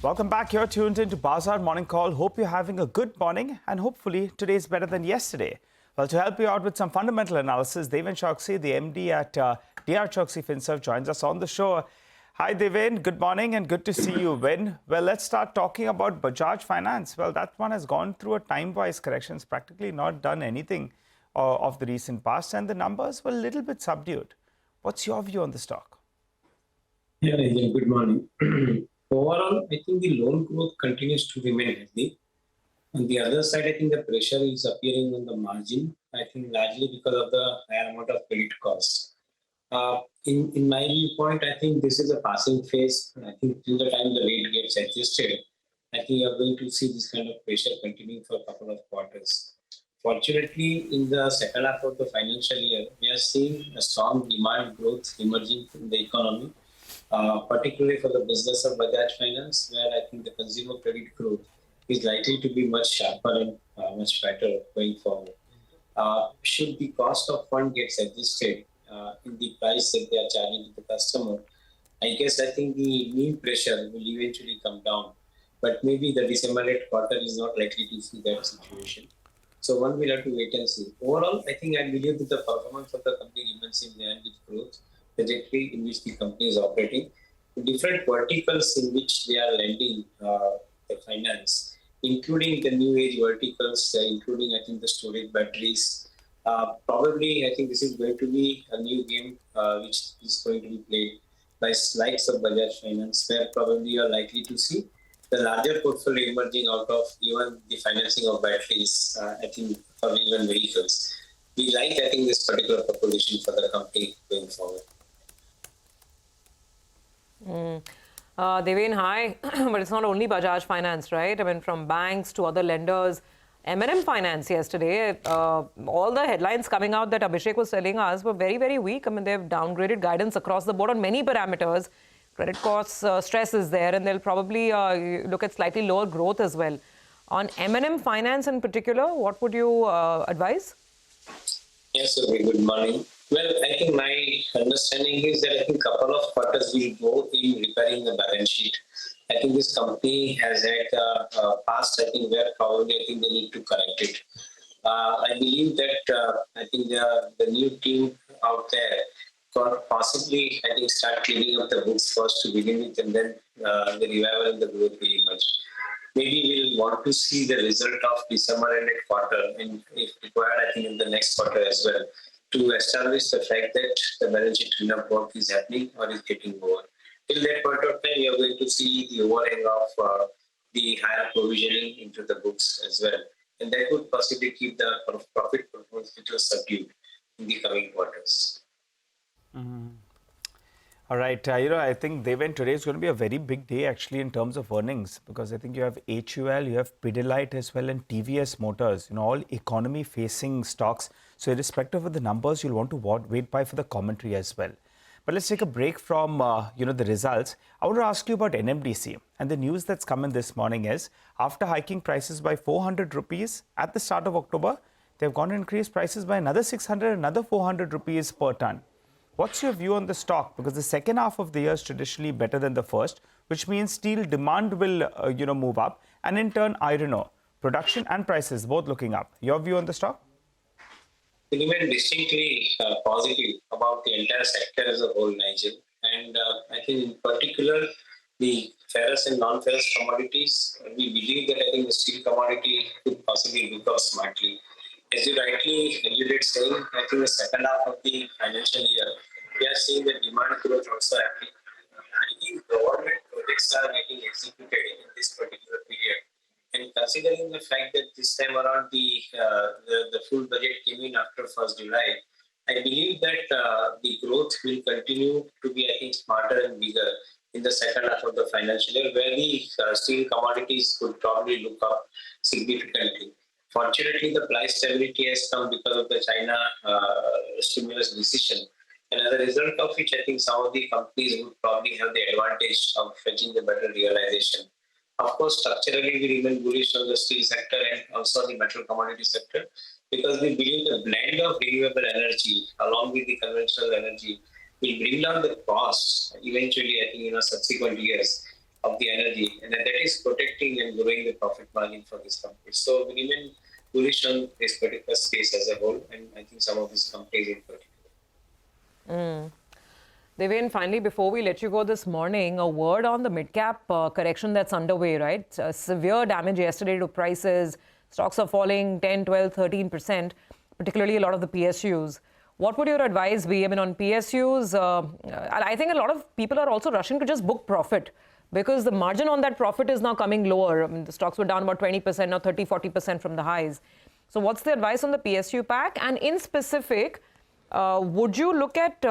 Welcome back. You're tuned into Bazaar Morning Call. Hope you're having a good morning and hopefully today's better than yesterday. Well, to help you out with some fundamental analysis, Deven Choksey, the MD at DRChoksey Finserv, joins us on the show. Hi, Deven. Good morning and good to see you. Well, let's start talking about Bajaj Finance. Well, that one has gone through a time-wise correction. It's practically not done anything of the recent past, and the numbers were a little bit subdued. What's your view on the stock? Yeah, good morning. Overall, I think the loan growth continues to remain healthy. On the other side, I think the pressure is appearing on the margin, I think largely because of the higher amount of credit costs. In my viewpoint, I think this is a passing phase. I think till the time the rate gets adjusted, I think you are going to see this kind of pressure continuing for a couple of quarters. Fortunately, in the second half of the financial year, we are seeing a strong demand growth emerging in the economy. Particularly for the business of Bajaj Finance, where I think the consumer credit growth is likely to be much sharper and much better going forward. Should the cost of fund gets adjusted in the price that they are charging to the customer, I think the NIM pressure will eventually come down. But maybe the December rate quarter is not likely to see that situation. So one will have to wait and see. Overall, I believe that the performance of the company remains in line with growth trajectory in which the company is operating. Different verticals in which they are lending the finance, including the new age verticals, including the storage batteries. Probably, I think this is going to be a new game which is going to be played by likes of Bajaj Finance, where probably you are likely to see the larger portfolio emerging out of even the financing of batteries, for even vehicles. We like, this particular proposition for the company going forward. Deven, hi. But it's not only Bajaj Finance, right? I mean, from banks to other lenders. M&M Finance yesterday, all the headlines coming out that Abhishek was telling us were very, very weak. I mean, they've downgraded guidance across the board on many parameters. Credit costs, stress is there, and they'll probably look at slightly lower growth as well. On M&M Finance in particular, what would you advise? Yes, very good morning. Well, I think my understanding is that a couple of quarters will go in repairing the balance sheet. I think this company has had a past, where probably they need to correct it. I believe that the new team out there could possibly start cleaning up the books first to begin with, and then the revival and the growth will emerge. Maybe we'll want to see the result of December and quarter, and if required, in the next quarter as well, to establish the fact that the balance sheet cleanup work is happening or is getting over. Till that point of time, we are going to see the overhang of the higher provisioning into the books as well. And that would possibly keep the profit performance little subdued in the coming quarters. Mm-hmm. All right. I think Deven, today is going to be a very big day actually in terms of earnings, because I think you have HUL, you have Pidilite as well, and TVS Motors, all economy facing stocks. So irrespective of the numbers, you'll want to wait by for the commentary as well. But let's take a break from, the results. I want to ask you about NMDC. And the news that's come in this morning is, after hiking prices by 400 rupees at the start of October, they've gone and increased prices by another 600, another 400 rupees per ton. What's your view on the stock? Because the second half of the year is traditionally better than the first, which means steel demand will, move up. And in turn, iron ore, production and prices both looking up. Your view on the stock? We remain distinctly positive about the entire sector as a whole, Nigel. And I think in particular, the ferrous and non-ferrous commodities, we believe that the steel commodity could possibly look up smartly. As you rightly alluded saying, the second half of the financial year, we are seeing the demand growth also happening. I think government projects are getting executed in this particular period. And considering the fact that this time around the full budget came in after 1st July, I believe that the growth will continue to be, smarter and bigger in the second half of the financial year, where the steel commodities could probably look up significantly. Fortunately, the price stability has come because of the China stimulus decision. And as a result of which, some of the companies would probably have the advantage of fetching the better realization. Of course, structurally, we remain bullish on the steel sector and also the metal commodity sector, because we believe the blend of renewable energy along with the conventional energy will bring down the costs eventually, in subsequent years. of the energy, and that is protecting and growing the profit margin for this company. So we remain bullish on this particular space as a whole, and I think some of these companies in particular. Deven, finally, before we let you go this morning, a word on the mid-cap correction that's underway, right? Severe damage yesterday to prices. Stocks are falling 10, 12, 13%, particularly a lot of the PSUs. What would your advice be? I mean, on PSUs, I think a lot of people are also rushing to just book profit because the margin on that profit is now coming lower. I mean, the stocks were down about 20%, now 30, 40% from the highs. So what's the advice on the PSU pack? And in specific, would you look at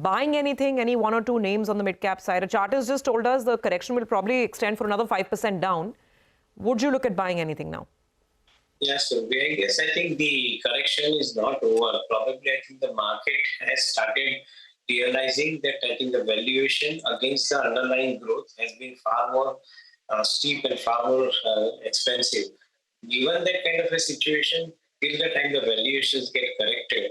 buying anything, any one or two names on the mid-cap side? A chart has just told us the correction will probably extend for another 5% down. Would you look at buying anything now? Yeah, so I think the correction is not over. Probably I think the market has started realizing that I think the valuation against the underlying growth has been far more steep and far more expensive. Given that kind of a situation, till the time the valuations get corrected,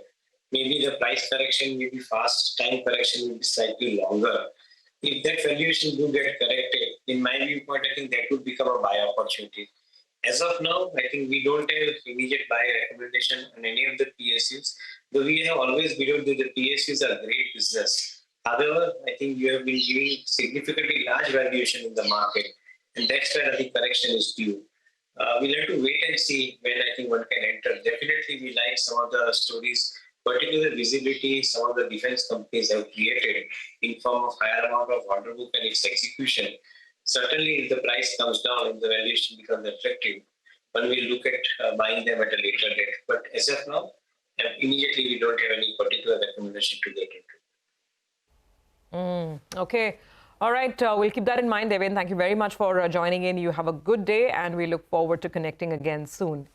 maybe the price correction may be fast, time correction will be slightly longer. If that valuation do get corrected, in my viewpoint, I think that would become a buy opportunity. As of now, I think we don't have immediate buy recommendation on any of the PSUs, though we have always believed that the PSUs are great business. However, I think you have been giving significantly large valuation in the market, and that's where the correction is due. We'll have to wait and see when I think one can enter. Definitely, we like some of the stories, particular visibility some of the defense companies have created in form of higher amount of order book and its execution. Certainly, if the price comes down and the valuation becomes attractive, one will look at buying them at a later date. But as of now, immediately we don't have any particular recommendation to get into. Okay. All right. We'll keep that in mind, Deven. Thank you very much for joining in. You have a good day, and we look forward to connecting again soon.